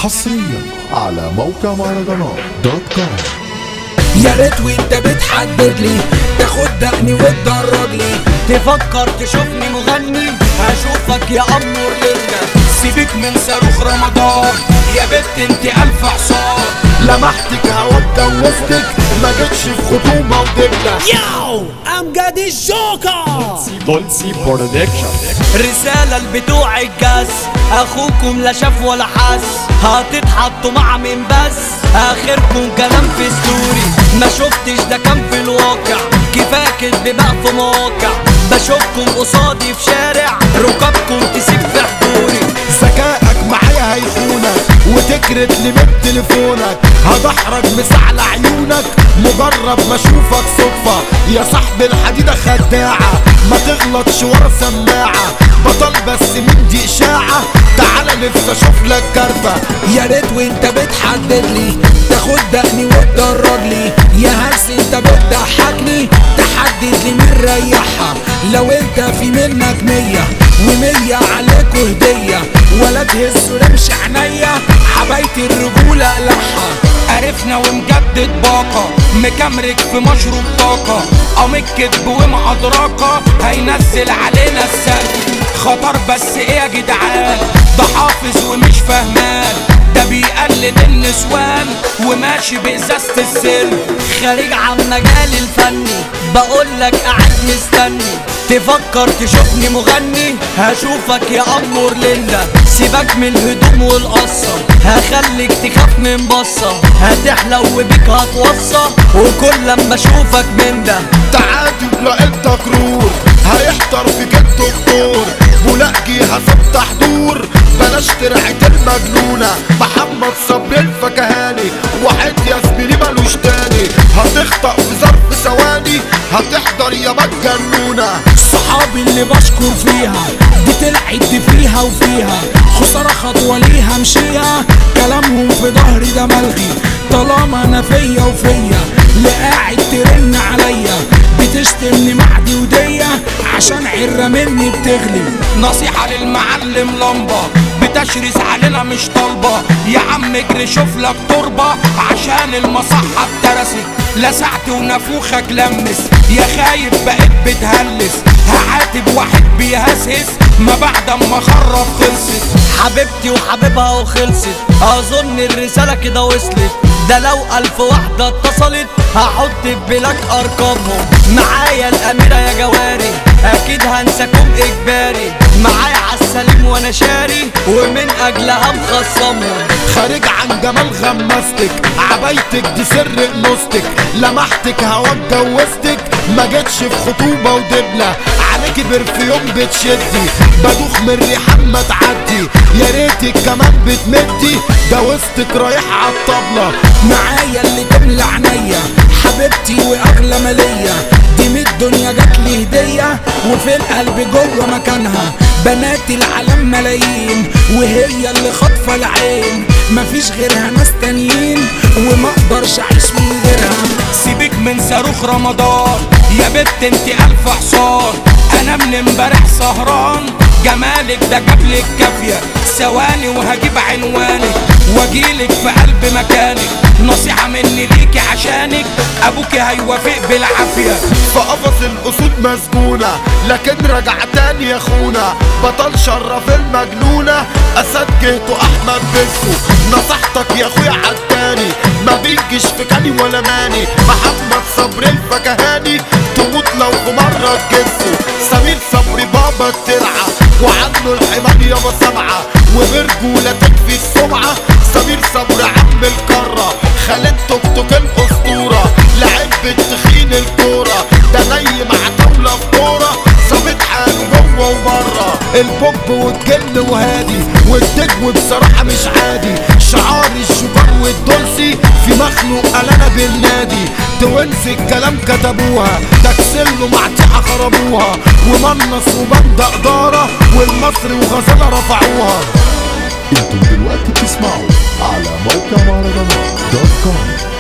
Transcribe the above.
حصريا على موقع مهرجانات .com. يا ريت وانت بتحدد لي تاخد دقني وتدرج لي، تفكر تشوفني مغني هشوفك يا امور لله. سيبك من صاروخ رمضان يا بنت انت الف حصان، لمحتك هوا اتجوزتك ما جتش في خطوبه ودبله. ياو امجد الجوكر بولسي برودكشن. رسالة لبتوع الجاز، اخوكم لا شاف ولا حس، هتتحطوا مع مين بس، اخركم كلام في ستوري، ما شفتش ده كان في الواقع، كفاية كدب بقى في مواقع، بشوفكم قصادي في شارع ركابكم تسيب في حضوري. ذكائك معايا هيخونك وتكرت لي من تليفونك، هدحرج مسعل عيونك مجرد ما اشوفك صدفة. يا صاحب الحديدة خداعة ما تغلطش ورا سماعة، بطل بس من دي اشاعة، تعالى نفسي اشوف لك كارفة. يا ريت وانت بتحدد لي تاخد دقني وتدرج لي، يا هلس انت بتضحكني تحدد لي مين ريحها. لو انت في منك 100 و100 عليكوا هدية، ولا تهزوا رمش عينيا حبايتي الرجولة قلعها. عرفنا ومجدد باقة مكمرك في مشروب طاقة، قام الكدب ومعدراقة هينزل علينا السقف. خطر بس ايه يا جدعان، ده حافظ ومش فهمان، ده بيقلد النسوان وماشي بإزازة السن. خارج عن مجال الفني بقولك قاعد مستني، تفكر تشوفني مغني هشوفك يا امور لله. سيبك من الهدوم والقصة هخليك تخاف من بصة، هتحلو بيك هتوصى وكل لما اشوفك من ده. تعادي ولقيت تكرور هيحضر فيك الدكتور، بولاقي هفتح دور بلاش ترعة المجنونة. محمد صبري الفكهاني واحد يا زميلي ملوش تاني، هتخطأ في ظرف ثواني هتحضر يا مجنونة. صحابي اللي بشكر فيها دي تلعب فيها وفيها، خسارة خطوة ليها مشيها، كلامهم في ظهري ده ملغي، طالما انا فيا وفيا اللي قاعد ترن عليا بتشتمني معدي ودية عشان عرة مني بتغلي. نصيحة للمعلم لمبة بتشرس علينا مش طالبة، يا عم اجري شوف لك تربة عشان المصحة اترست، لسعت ونافوخك لمس، يا خايب بقيت بتهلس، هعاتب واحد بيهسهس ما بعد اما خرب خلصت. حبيبتي وحبيبها وخلصت، اظن الرسالة كده وصلت، ده لو 1000 واحدة اتصلت هحط في بلاك ارقامهم. معايا الاميرة يا جواري اكيد هنساكم اجباري، معايا عالسليم وانا شاري ومن اجلها مخصمهم. خارج عن جمال غمستك عبايتك دي سر انوستك، لمحتك هوا اتجوزتك ما جتش في خطوبة ودبلة، عليكي برفيوم بتشدي بدوخ من ريحان ما تعدي، يا ريتك كمان بتمدي ده وسطك رايح عالطبلة. معايا اللي تملى عينيا حبيبتي واغلى مالية، دي من الدنيا جاتلي هدية وفي القلب جوه مكانها، بنات العالم ملايين وهي اللي خاطفة العين، مفيش غيرها ناس تانيين وما اقدرش اعيش من غيرها. سيبك من صاروخ رمضان يا بنت انت الف حصان، انا من امبارح سهران جمالك ده جابلك كافية، ثواني وهجيب عنوانك واجيلك في قلب مكانك، نصيحة مني ليكي عشانك ابوكي هيوافق بالعافية. في قفص الاسود مسجونة لكن رجع تاني يا اخونا، بطل شرف المجنونة اسد جهته احمد بسو، نصحتك يا اخويا عالتاني ما بيجيش في كاني ولا ماني. محمد صبري الفكهاني تموت لو في مرة تجسه، سمير صبري بابا الترعة وعنه الحمام يابا سمعة، وبرجولة تكفي السمعة. سمير صبري عم الكرة خالد توك توك الاسطورة، لعب بالتخين الكورة ده نايم عتاولة في كورة، ظابط حاله جوه وبره. البوب والجن وهادي والدجو بصراحة مش عادي، شعار الشجار والدولسي في مخلوق قلنا بالنادي، توينس الكلام كتبوها تكسله معتحة خربوها، ومنص وبند إدارة والمصري وغزالة رفعوها. انتم دلوقتي بتسمعوا على موقع مهرجانات .com.